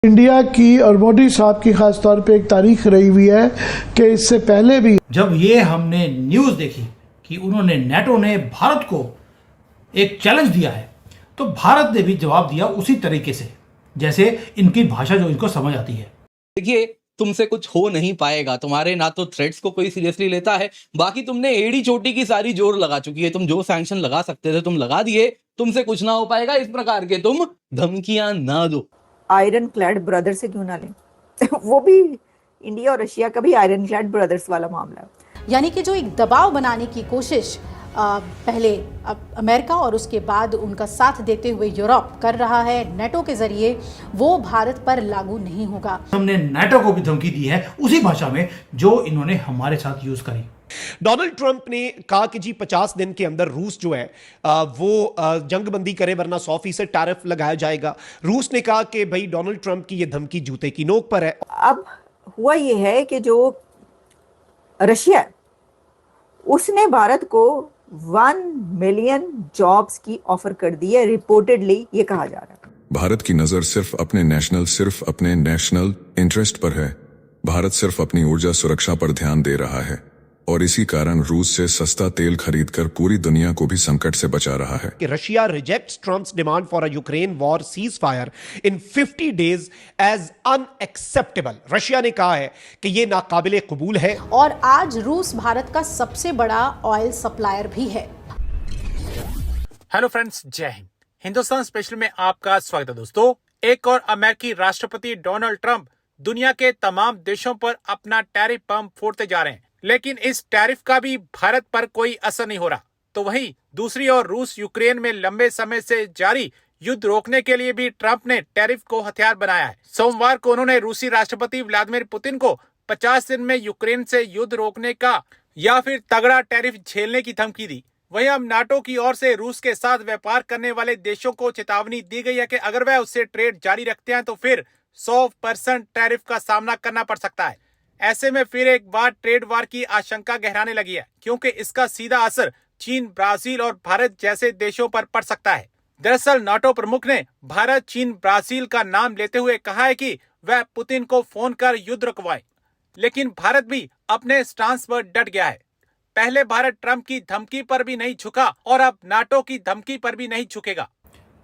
India की और मोदी साहब की खास तौर पे एक तारीख रही हुई है कि इससे पहले भी जब ये हमने न्यूज़ देखी कि उन्होंने नेटो ने भारत को एक चैलेंज दिया है, तो भारत ने भी जवाब दिया उसी तरीके से, जैसे इनकी भाषा जो इनको समझ आती है। देखिए, तुमसे कुछ हो नहीं पाएगा। तुम्हारे ना तो थ्रेट्स को कोई सीरियसली लेता है, बाकी तुमने एड़ी चोटी की सारी जोर लगा चुकी है। तुम जो सैंक्शन लगा सकते थे तुम लगा दिए, तुमसे कुछ ना हो पाएगा। इस प्रकार के तुम धमकियां ना दो। आयरन क्लैड ब्रदर से क्यों ना लें वो भी इंडिया और रशिया का भी आयरन क्लैड ब्रदर्स वाला मामला है। यानी कि जो एक दबाव बनाने की कोशिश पहले अमेरिका और उसके बाद उनका साथ देते हुए यूरोप कर रहा है नेटो के जरिए, वो भारत पर लागू नहीं होगा। हमने नेटो को भी धमकी दी है उसी भाषा में जो इन्होंने हमारे साथ यूज करी। डोनाल्ड ट्रंप ने कहा कि जी 50 दिन के अंदर रूस जो है वो जंगबंदी करे वरना 100% टैरिफ लगाया जाएगा। रूस ने कहा कि भाई डोनाल्ड ट्रंप की ये धमकी जूते की नोक पर है। अब हुआ ये है कि जो रशिया उसने भारत को 1 मिलियन जॉब्स की ऑफर कर दी है, रिपोर्टेडली ये कहा जा रहा है। भारत की नजर सिर्फ अपने नेशनल इंटरेस्ट पर है। भारत सिर्फ अपनी ऊर्जा सुरक्षा पर ध्यान दे रहा है और इसी कारण रूस से सस्ता तेल खरीदकर पूरी दुनिया को भी संकट से बचा रहा है। कि Russia rejects Trump's demand for a Ukraine war cease fire in 50 days as unacceptable. Russia ने कहा है कि यह नाकाबिले कबूल है। और आज रूस भारत का सबसे बड़ा ऑयल सप्लायर भी है। हेलो फ्रेंड्स, जय हिंद। हिंदुस्तान स्पेशल में आपका स्वागत है दोस्तों। एक और अमेरिकी राष्ट्रपति डोनाल्ड ट्रंप दुनिया के तमाम देशों पर अपना टैरिफ बम फोड़ते जा रहे हैं, लेकिन इस टैरिफ का भी भारत पर कोई असर नहीं हो रहा। तो वहीं दूसरी ओर रूस यूक्रेन में लंबे समय से जारी युद्ध रोकने के लिए भी ट्रंप ने टैरिफ को हथियार बनाया है। सोमवार को उन्होंने रूसी राष्ट्रपति व्लादिमीर पुतिन को 50 दिन में यूक्रेन से युद्ध रोकने का या फिर तगड़ा टैरिफ झेलने की धमकी दी। वहीं अब नाटो की ओर से रूस के साथ व्यापार करने वाले देशों को चेतावनी दी गई है कि अगर वह उससे ट्रेड जारी रखते हैं तो फिर 100% टैरिफ का सामना करना पड़ सकता है। ऐसे में फिर एक बार ट्रेड वार की आशंका गहराने लगी है, क्योंकि इसका सीधा असर चीन, ब्राजील और भारत जैसे देशों पर पड़ सकता है। दरअसल नाटो प्रमुख ने भारत, चीन, ब्राजील का नाम लेते हुए कहा है कि वह पुतिन को फोन कर युद्ध रुकवाएं, लेकिन भारत भी अपने स्टांस पर डट गया है। पहले भारत ट्रंप की धमकी पर भी नहीं झुका और अब नाटो की धमकी पर भी नहीं झुकेगा।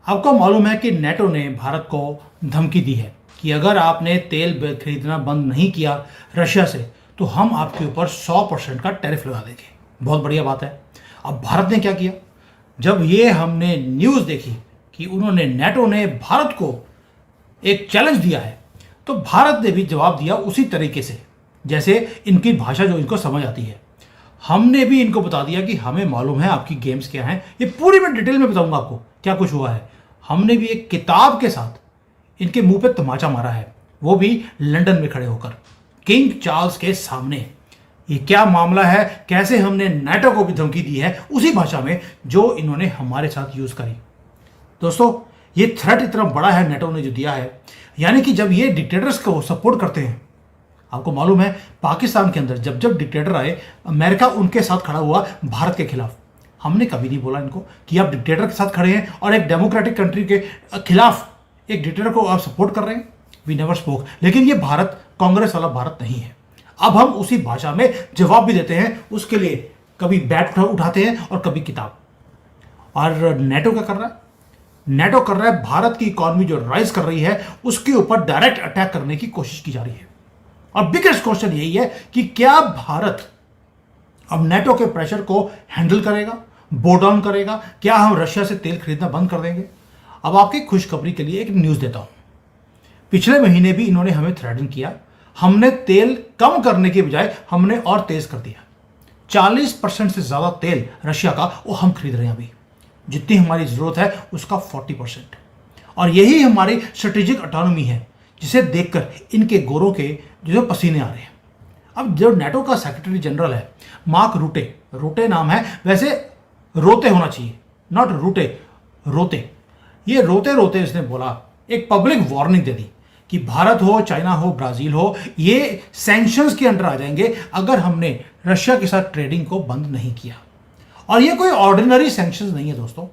आपको मालूम है कि नेटो ने भारत को धमकी दी है कि अगर आपने तेल खरीदना बंद नहीं किया रशिया से तो हम आपके ऊपर 100% का टैरिफ लगा देंगे। बहुत बढ़िया बात है। अब भारत ने क्या किया? जब ये हमने न्यूज़ देखी कि उन्होंने नेटो ने भारत को एक चैलेंज दिया है, तो भारत ने भी जवाब दिया उसी तरीके से, जैसे इनकी भाषा जो इनको समझ आती है। हमने भी इनको बता दिया कि हमें मालूम है आपकी गेम्स क्या हैं। ये पूरी मैं डिटेल में बताऊंगा आपको क्या कुछ हुआ है। हमने भी एक किताब के साथ इनके मुंह पे तमाचा मारा है, वो भी लंदन में खड़े होकर किंग चार्ल्स के सामने। ये क्या मामला है, कैसे हमने नेटो को भी धमकी दी है उसी भाषा में जो इन्होंने हमारे साथ यूज करी। दोस्तों, ये थ्रेट इतना बड़ा है नेटो ने जो दिया है, यानी कि जब ये डिक्टेटर्स को सपोर्ट करते हैं, आपको मालूम है पाकिस्तान के अंदर जब जब डिक्टेटर आए, अमेरिका उनके साथ खड़ा हुआ भारत के खिलाफ। हमने कभी नहीं बोला इनको कि आप डिक्टेटर के साथ खड़े हैं और एक डेमोक्रेटिक कंट्री के खिलाफ एक डिक्टेटर को आप सपोर्ट कर रहे हैं। We never spoke. लेकिन ये भारत कांग्रेस वाला भारत नहीं है। अब हम उसी भाषा में जवाब भी देते हैं, उसके लिए कभी बैट उठाते हैं और कभी किताब। और नेटो क्या कर रहा है? नेटो कर रहा है भारत की इकॉनमी जो राइज कर रही है उसके ऊपर डायरेक्ट अटैक करने की कोशिश की जा रही है। और बिगेस्ट क्वेश्चन यही है कि क्या भारत अब नेटो के प्रेशर को हैंडल करेगा, बो डाउन करेगा? क्या हम रशिया से तेल खरीदना बंद कर देंगे? अब आपकी खुशखबरी के लिए एक न्यूज़ देता हूं। पिछले महीने भी इन्होंने हमें थ्रेटन किया। हमने तेल कम करने के बजाय हमने और तेज कर दिया। 40% से ज़्यादा तेल रशिया का वो हम खरीद रहे हैं अभी, जितनी हमारी ज़रूरत है उसका 40%। और यही हमारी स्ट्रेटेजिक ऑटोनॉमी है, जिसे देखकर इनके गोरों के जो पसीने आ रहे हैं। अब जो नेटो का सेक्रेटरी जनरल है मार्क रूटे, रूटे नाम है, वैसे रोते होना चाहिए, नॉट रूटे, रोते। ये रोते रोते इसने बोला, एक पब्लिक वार्निंग दे दी कि भारत हो, चाइना हो, ब्राजील हो, ये सैंक्शंस के अंडर आ जाएंगे अगर हमने रशिया के साथ ट्रेडिंग को बंद नहीं किया। और ये कोई ऑर्डिनरी सैंक्शंस नहीं है दोस्तों,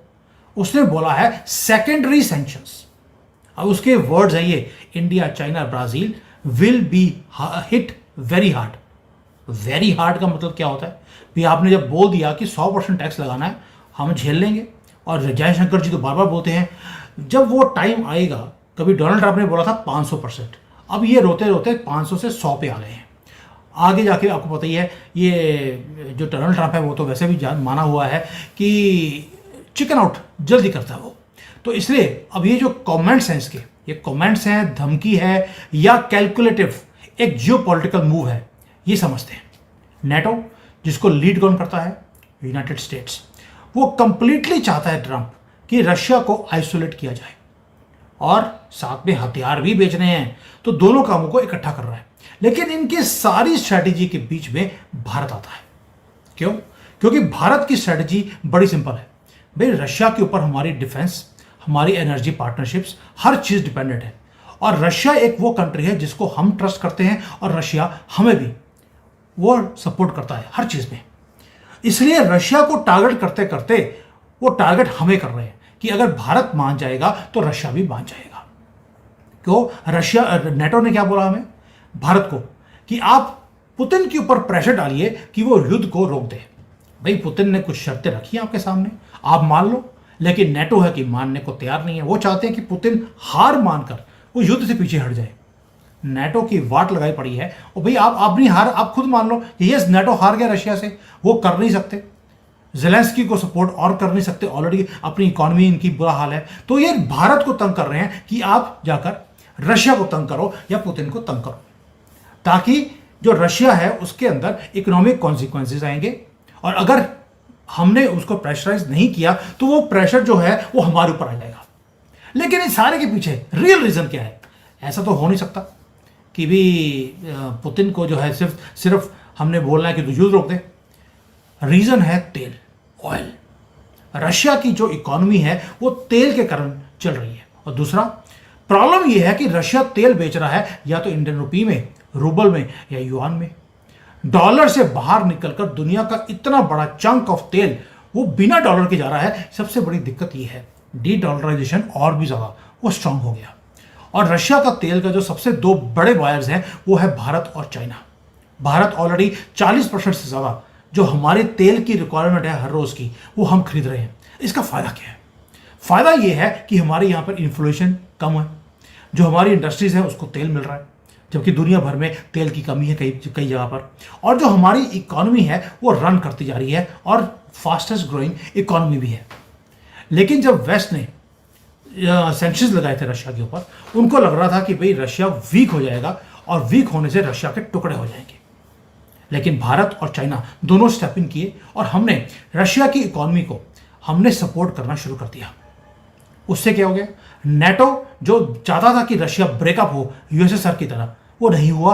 उसने बोला है सेकेंडरी सैंक्शंस। अब उसके वर्ड्स हैं ये, India, China, Brazil will be hit very hard. Very hard का मतलब क्या होता है भी? आपने जब बोल दिया कि 100% टैक्स लगाना है, हम झेल लेंगे। और जयशंकर जी तो बार बार बोलते हैं, जब वो टाइम आएगा, कभी डोनाल्ड ट्रंप ने बोला था 500%, अब ये रोते रोते 500 से 100 पे आ गए हैं। आगे जाके आपको पता ही है, ये जो डोनाल्ड ट्रंप है वो तो वैसे भी माना हुआ है कि चिकन आउट जल्दी करता है वो। तो इसलिए अब ये जो कमेंट्स हैं इसके, ये कमेंट्स हैं, धमकी है या कैलकुलेटिव एक जियोपॉलिटिकल मूव है, ये समझते हैं। नेटो जिसको लीड कौन करता है? United states. वो कंप्लीटली चाहता है ट्रंप कि रशिया को आइसोलेट किया जाए और साथ में हथियार भी बेचने हैं, तो दोनों कामों को इकट्ठा कर रहा है। लेकिन इनकी सारी स्ट्रैटेजी के बीच में भारत आता है। क्यों? क्योंकि भारत की स्ट्रैटेजी बड़ी सिंपल है भाई, रशिया के ऊपर हमारी डिफेंस, हमारी एनर्जी पार्टनरशिप्स, हर चीज डिपेंडेंट है। और रशिया एक वो कंट्री है जिसको हम ट्रस्ट करते हैं और रशिया हमें भी वो सपोर्ट करता है हर चीज में। इसलिए रशिया को टारगेट करते करते वो टारगेट हमें कर रहे हैं कि अगर भारत मान जाएगा तो रशिया भी मान जाएगा। क्यों? रशिया, नेटो ने क्या बोला हमें, भारत को, कि आप पुतिन के ऊपर प्रेशर डालिए कि वो युद्ध को रोक दे। भाई पुतिन ने कुछ शर्तें रखी हैं आपके सामने, आप मान लो, लेकिन नेटो है कि मानने को तैयार नहीं है। वो चाहते हैं कि पुतिन हार मानकर वो युद्ध से पीछे हट जाए। नेटो की वाट लगाई पड़ी है, और भाई आप नहीं हार, आप खुद मान लो यस नेटो हार गया रशिया से, वो कर नहीं सकते, ज़ेलेंस्की को सपोर्ट और कर नहीं सकते, ऑलरेडी अपनी इकोनॉमी इनकी बुरा हाल है। तो ये भारत को तंग कर रहे हैं कि आप जाकर रशिया को तंग करो या पुतिन को तंग करो, ताकि जो रशिया है उसके अंदर इकोनॉमिक कॉन्सिक्वेंसेस आएंगे, और अगर हमने उसको प्रेशराइज नहीं किया तो वो प्रेशर जो है वो हमारे ऊपर आ जाएगा। लेकिन इस सारे के पीछे रियल रीजन क्या है? ऐसा तो हो नहीं सकता कि भी पुतिन को जो है सिर्फ हमने बोलना है कि तू युद्ध रोक दे। रीजन है तेल, ऑयल। रशिया की जो इकोनॉमी है वो तेल के कारण चल रही है। और दूसरा प्रॉब्लम ये है कि रशिया तेल बेच रहा है या तो इंडियन रुपी में, रूबल में या युआन में। डॉलर से बाहर निकलकर दुनिया का इतना बड़ा चंक ऑफ तेल वो बिना डॉलर के जा रहा है। सबसे बड़ी दिक्कत ये है, डी डॉलराइजेशन और भी ज्यादा वो स्ट्रांग हो गया। और रशिया का तेल का जो सबसे दो बड़े बायर्स हैं वो है भारत और चाइना। भारत ऑलरेडी 40% से ज्यादा जो हमारे तेल की रिक्वायरमेंट है हर रोज की, वो हम खरीद रहे हैं। इसका फायदा क्या है? फायदा ये है कि हमारे यहाँ पर इन्फ्लेशन कम है, जो हमारी इंडस्ट्रीज है उसको तेल मिल रहा है, जबकि दुनिया भर में तेल की कमी है कई जगह पर। और जो हमारी इकोनॉमी है वो रन करती जा रही है और फास्टेस्ट ग्रोइंग इकोनॉमी भी है। लेकिन जब वेस्ट ने सैंक्शंस लगाए थे रशिया के ऊपर, उनको लग रहा था कि भाई रशिया वीक हो जाएगा और वीक होने से रशिया के टुकड़े हो जाएंगे। लेकिन भारत और चाइना दोनों स्टेप इन किए और हमने रशिया की इकोनॉमी को हमने सपोर्ट करना शुरू कर दिया। उससे क्या हो गया? नेटो जो चाहता था कि रशिया ब्रेकअप हो यूएसएसआर की तरह, वो नहीं हुआ।